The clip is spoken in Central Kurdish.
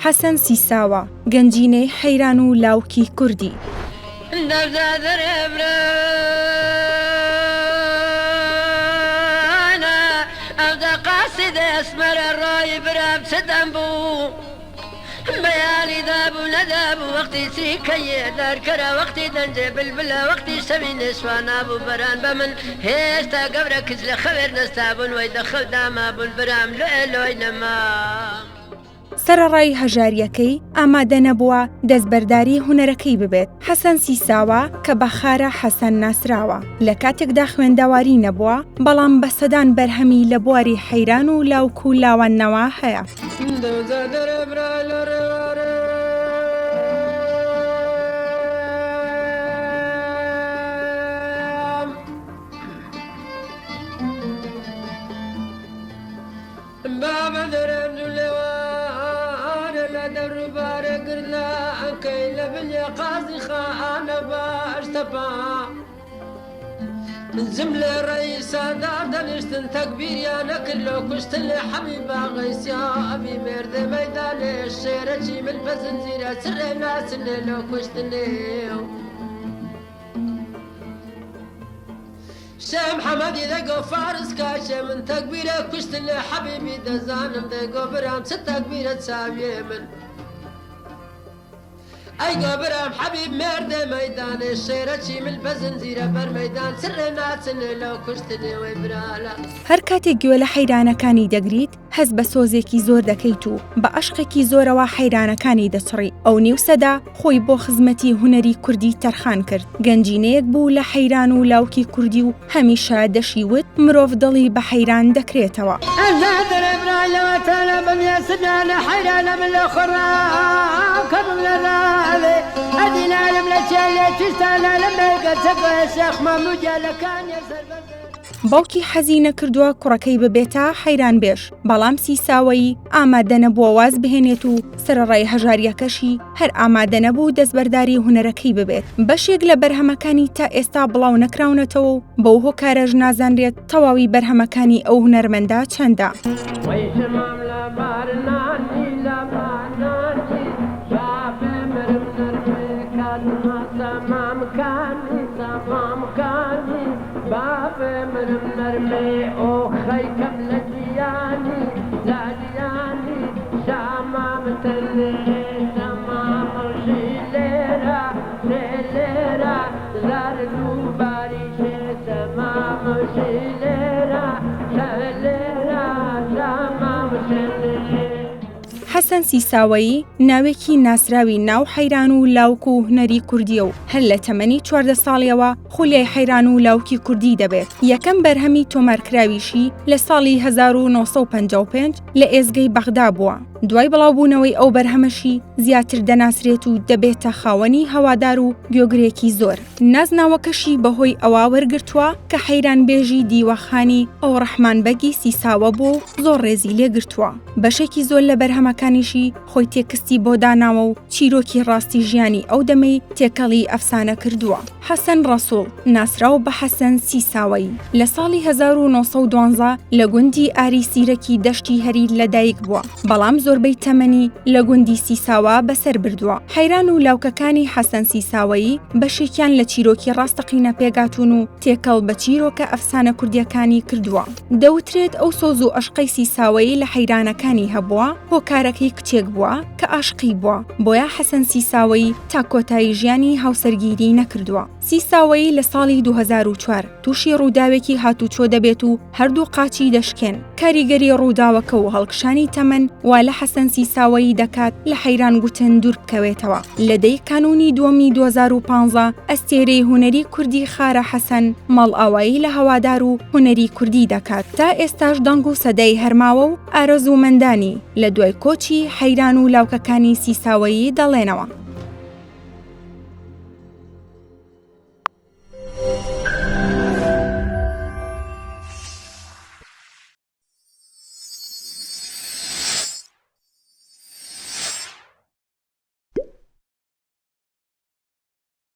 حەسەن سیساوە گەنجینەی حەیران و لاوکی کوردی. بيالي ذابو لذابو وقتي سيكي داركرا وقتي دنجي بالبلا وقتي سمي نسوان ابو بران بمن هيستا قبرك زل خبر نستابون ويدخل داما بالبرام لؤلوي نما سەرەڕای هەژاریەکەی ئامادە نەبووە دەستبەرداری هونەرەکەی ببێت. حەسەن سیساوە کە بە خارە حەسەن ناسراوە لە کاتێکدا خوێندەواری نەبووە، بەڵام بە سەدان بەرهەمی لە بواری حەیران و لاوک و لاواننەوە هەیە. قاضي خانة باشتبا زمل الرئيس دار دنشتن تكبير يا نكلو كشت اللي حبيبا غيس يا أبي مرد ميدان الشيرة من بزنزيرة سر الناس اللي لو كشت اللي شام حمد يدقو فارس كاشة من تكبيرة كشت اللي حبيبي دزانم دقو برام ست تكبيرة تساوي من أي قبرام حبيب مرد ميدان الشيرة من البزنزيرة بر ميدان سر ناس لو كشتني ويبرالا. هەر کاتێک گوێ لە حەیرانەکانی دەگریت، هەز بە سۆزێکی زۆر دەکەیت و بە عەشقێکی زۆرەوە حەیرانەکانی دەچڕی. ئەو نیوسەدا خۆی بۆ خزمەتی هونەری کوردی تەرخان کرد. گەنجینەیەک بوو لە حەیران و لاوکی کوردی و هەمیشە دەشیوت مرۆڤ دڵی بە حەیران دەکرێتەوە. باوکی حەزی نەکردووە کوڕەکەی ببێتە حەیران بێش، بەڵام سیساوەیی ئامادە نەبووە واز بهێنێت و سەرەڕای هەژاریەکەشی هەر ئامادە نەبوو دەستبەرداری هونەرەکەی ببێت. بەشێک لە بەرهەمەکانی تا ئێستا بڵاو نەکراونەتەوە و بەو هۆکارەش نازانرێت تەواوی بەرهەمەکانی ئەو هونەرمەندە چەندە. حەسەن سیساوەیی ناوێکی ناسراوی ناو حەیران و لاوک و هونەری کوردیە و هەر لە تەمەنی 14 ساڵیەوە خولیای حەیران و لاوکی کوردی دەبێت. یەکەم بەرهەمی تۆمارکراویشی لە ساڵی 1955 لە ئێزگەی بەغدا بووە. دوای بڵاوبوونەوەی ئەو بەرهەمەشی زیاتر دەناسرێت و دەبێتە خاوەنی هەوادار و گوێگرێکی زۆر. نازناوەکەشی بەهۆی ئەوە وەرگرتووە کە حەیرانبێژی دیوەخانی ئەو ڕەحمانبەگی سیساوە بوو زۆر ڕێزی لێگرتووە. بەشێکی زۆر لە بەرهەمەکانیشی خۆی تێکستی بۆ داناوە و چیرۆکی ڕاستی ژیانی ئەو دەمەی تێکەڵی ئەفسانە کردووە. حەسەن ڕەسوڵ ناسراو بە حەسەن سیساوەیی لە ساڵی 1912 لە گوندی ئاری سیرەکی دەشتی هەریر لەدایک بووە، بەڵام زۆربەی تەمەنی لە گوندی سیساوە بەسەر بردووە. حەیران و لاوکەکانی حەسەن سیساوەیی بەشێکیان لە چیرۆکی ڕاستەقینە پێگاتون و تێکەڵ بە چیرۆکە ئەفسانە کوردیەکانی کردووە. دەوترێت ئەو سۆز و عەشقەی سیساوەیی لە حەیرانەکانی هەبووە، هۆکارەکەی کچێک بووە کە عاشقی بووە، بۆیە حەسەن سیساوەیی تا کۆتایی ژیانی هاوسەرگیری نەکردووە. سیساوەیی لە ساڵی 2004 تووشی ڕووداوێکی هاتوچۆ دەبێت و هەردوو قاچی دەشکێن. کاریگەری ڕووداوەکە و هەڵکشانی تەمەن وا لە حەسەن سیساوەیی دەکات لە حەیران گوتن دوور بکەوێتەوە. لەدەی کانونی دووەمی 2015 ئەستێرەی هونەری کوردی خارە حەسەن ماڵئاوایی لە هەوادار و هونەری کوردی دەکات. تا ئێستاش دەنگ و سەدەی هەرماوە و ئارەزومەندانی لە دوای کۆچی حەیران و لاوکەکانی سیساوەیی دەڵێنەوە.